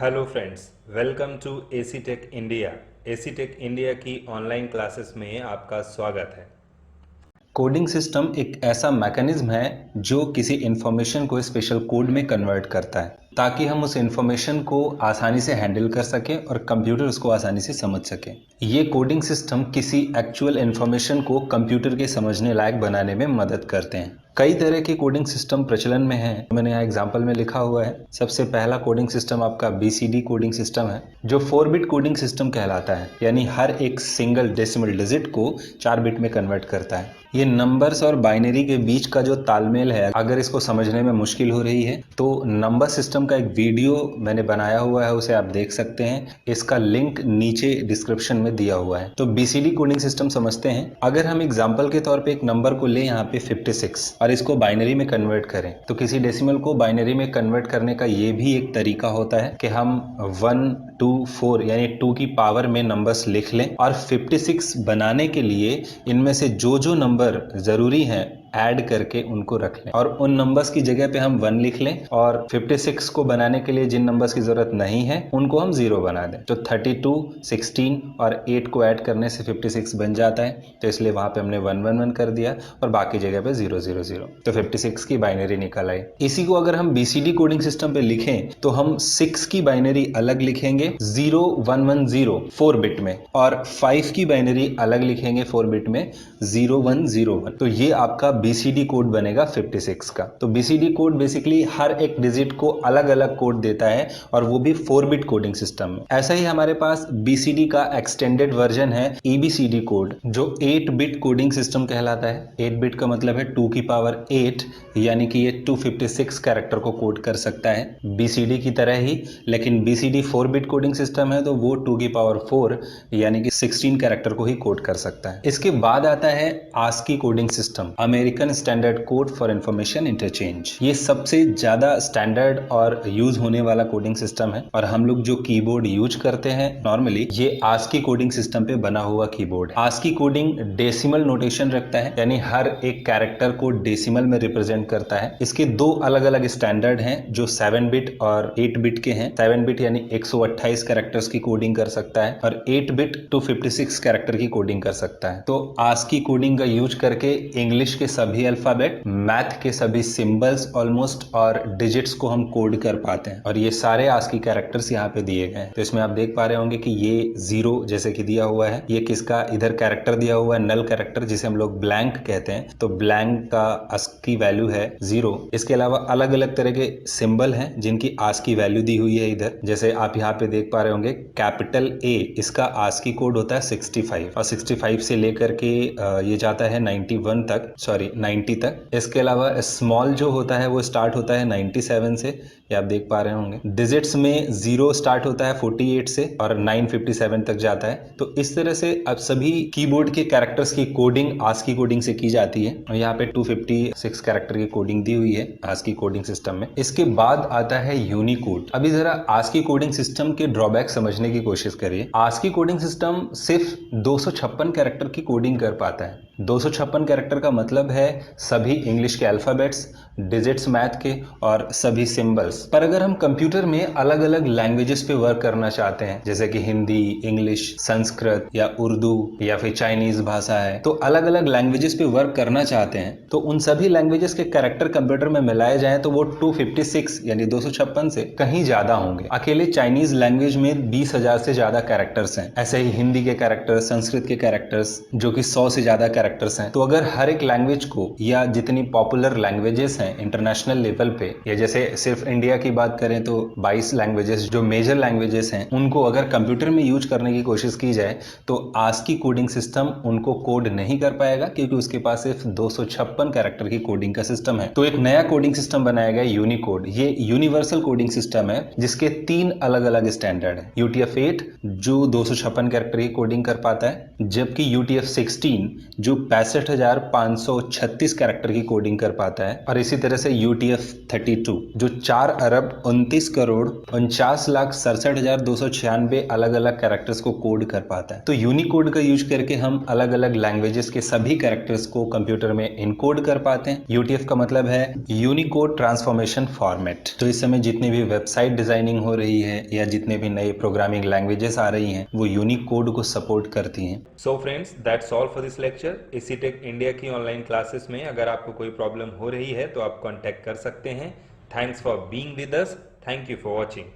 Hello friends, welcome to AC tech India. AC tech India की online classes में आपका स्वागत है। कोडिंग सिस्टम एक ऐसा मैकेनिज्म है जो किसी इंफॉर्मेशन को स्पेशल कोड में कन्वर्ट करता है ताकि हम उस इंफॉर्मेशन को आसानी से हैंडल कर सकें और कंप्यूटर उसको आसानी से समझ सके। ये कोडिंग सिस्टम किसी एक्चुअल इंफॉर्मेशन को कंप्यूटर के समझने लायक बनाने में मदद करते हैं। कई तरह के कोडिंग सिस्टम प्रचलन में हैं। मैंने यहाँ एग्जांपल में लिखा हुआ है। सबसे पहला कोडिंग सिस्टम आपका BCD कोडिंग सिस्टम है जो 4 बिट कोडिंग सिस्टम कहलाता है, यानी हर एक सिंगल डेसिमल डिजिट को 4 बिट में कन्वर्ट करता है। ये नंबर्स और बाइनरी के बीच का जो तालमेल है, अगर इसको समझने में मुश्किल हो रही है तो नंबर सिस्टम का एक वीडियो मैंने बनाया हुआ है, उसे आप देख सकते हैं। इसका लिंक नीचे डिस्क्रिप्शन में दिया हुआ है। तो BCD कोडिंग सिस्टम समझते हैं। अगर हम एग्जांपल के तौर पे एक नंबर को लें यहाँ पे 56 और इसको बाइनरी में कन्वर्ट करें, तो किसी डेसिमल को बाइनरी में कन्वर्ट करने का ये भी एक तरीका होता है कि हम 1 2 4 यानी 2 की पावर में नंबर्स लिख लें और 56 बनाने के लिए इनमें से जो जो नंबर जरूरी हैं ऐड करके उनको रख लें और उन नंबर्स की जगह पे हम 1 लिख लें और 56 को बनाने के लिए जिन नंबर्स की जरूरत नहीं है उनको हम 0 बना दें। तो 32, 16 और 8 को ऐड करने से 56 बन जाता है। तो इसलिए वहां पे हमने 111 कर दिया और बाकी जगह पे 000, तो 56 की बाइनरी निकल आई। इसी को अगर हम BCD कोडिंग सिस्टम पे लिखें तो हम 6 की बाइनरी अलग लिखेंगे 0110 4 बिट में और 5 की बाइनरी अलग लिखेंगे 4 बिट में 0101। तो ये आपका BCD कोड बनेगा 56 का। तो BCD कोड बेसिकली हर एक डिजिट को अलग अलग कोड देता है और वो भी 4 बिट कोडिंग सिस्टम में। ऐसा ही हमारे पास BCD का एक्सटेंडेड वर्जन है EBCD कोड जो 8 बिट कोडिंग सिस्टम कहलाता है। 8 बिट का मतलब है 2 की पावर 8, यानी कि ये 256 कैरेक्टर को कोड कर सकता है BCD की तरह ही। लेकिन BCD 4 बिट कोडिंग सिस्टम है तो वो 2 की पावर 4 यानी कि 16 कैरेक्टर को ही कोड कर सकता है। इसके बाद आता है ASCII coding system, American standard code for information interchange. ये सबसे ज्यादा स्टैंडर्ड और यूज होने वाला कोडिंग सिस्टम है और हम लोग जो कीबोर्ड यूज करते हैं नॉर्मली, ये ASCII कोडिंग सिस्टम पे बना हुआ कीबोर्ड है। ASCII कोडिंग डेसिमल नोटेशन रखता है, यानी हर एक कैरेक्टर को डेसिमल में रिप्रेजेंट करता है। इसके दो अलग अलग स्टैंडर्ड हैं जो 7 बिट और 8 बिट के हैं। 7 बिट यानी 128 कैरेक्टर्स की कोडिंग कर सकता है और 8 बिट 256 कैरेक्टर की कोडिंग कर सकता है। तो ASCII कोडिंग का यूज करके इंग्लिश के सभी अल्फाबेट, मैथ के सभी सिंबल्स ऑलमोस्ट और डिजिट्स को हम कोड कर पाते हैं और ये सारे ASCII कैरेक्टर्स यहाँ पे दिए गए हैं। तो इसमें आप देख पा रहे होंगे कि ये 0 जैसे कि दिया हुआ है, ये किसका इधर कैरेक्टर दिया हुआ है, नल कैरेक्टर जिसे हम लोग ब्लैंक कहते हैं। तो ब्लैंक का ASCII वैल्यू है 0। इसके अलावा अलग अलग तरह के सिंबल हैं जिनकी ASCII वैल्यू दी हुई है इधर। जैसे आप यहाँ पे देख पा रहे होंगे कैपिटल A, इसका ASCII कोड होता है 65 और 65 से लेकर के ये जाता है 90 तक। इसके अलावा स्मॉल जो होता है वो स्टार्ट होता है 97 से, ये आप देख पा रहे होंगे। डिजिट्स में 0 स्टार्ट होता है 48 से और 957 तक जाता है। तो इस तरह से अब सभी कीबोर्ड के कैरेक्टर्स की कोडिंग ASCII कोडिंग से की जाती है और यहाँ पे 256 कैरेक्टर की कोडिंग दी हुई है ASCII कोडिंग सिस्टम में। इसके बाद आता है यूनिकोड। अभी जरा ASCII कोडिंग सिस्टम के ड्रॉबैक समझने की कोशिश करिए। ASCII कोडिंग सिस्टम सिर्फ 256 कैरेक्टर की कोडिंग कर पाता है। 256 कैरेक्टर का मतलब है सभी इंग्लिश के अल्फाबेट्स, डिजिट्स मैथ के और सभी सिंबल्स। पर अगर हम कंप्यूटर में अलग अलग लैंग्वेजेस पे वर्क करना चाहते हैं, जैसे कि हिंदी, इंग्लिश, संस्कृत या उर्दू या फिर चाइनीज भाषा है, तो अलग अलग लैंग्वेजेस पे वर्क करना चाहते हैं तो उन सभी लैंग्वेजेस के कैरेक्टर कंप्यूटर में मिलाए जाएं तो वो 256 यानी 256 से कहीं ज्यादा होंगे। अकेले चाइनीज लैंग्वेज में 20,000 से ज्यादा कैरेक्टर्स हैं। ऐसे ही हिंदी के कैरेक्टर्स, संस्कृत के कैरेक्टर्स जो कि 100 से ज्यादा कैरेक्टर्स हैं। तो अगर हर एक लैंग्वेज को या जितनी पॉपुलर लैंग्वेजेस हैं इंटरनेशनल लेवल पे, या जैसे सिर्फ इंडिया की बात करें तो 22 लैंग्वेजेस जो मेजर लैंग्वेजेस हैं, उनको अगर कंप्यूटर में यूज करने की कोशिश की जाए तो ASCII कोडिंग सिस्टम उनको कोड नहीं कर पाएगा क्योंकि उसके पास सिर्फ 256 कैरेक्टर की कोडिंग का सिस्टम है। तो एक नया कोडिंग सिस्टम बनाया गया यूनिकोड। ये यूनिवर्सल कोडिंग सिस्टम है जिसके 3 अलग अलग स्टैंडर्ड है। UTF-8 जो 256 कैरेक्टर की कोडिंग कर पाता है, जबकि UTF-16 जो 65,536 कैरेक्टर की कोडिंग कर पाता है, और इसी इसी तरह से UTF-32 जो 4,29,49,67,296 अलग अलग कैरेक्टर्स को कोड कर पाता है। तो यूनिकोड का यूज करके हम अलग अलग लैंग्वेजेस के सभी कैरेक्टर्स को कंप्यूटर में इनकोड कर पाते हैं। UTF का मतलब है यूनिकोड ट्रांसफॉर्मेशन फॉर्मेट। तो इस समय जितनी भी वेबसाइट डिजाइनिंग हो रही है या जितने भी नए प्रोग्रामिंग लैंग्वेजेस आ रही हैं वो यूनिकोड को सपोर्ट करती हैं। So friends, that's all for this lecture. AC tech India की ऑनलाइन क्लासेस में अगर आपको कोई प्रॉब्लम हो रही है तो आप कांटेक्ट कर सकते हैं। Thanks for being with us. Thank you for watching.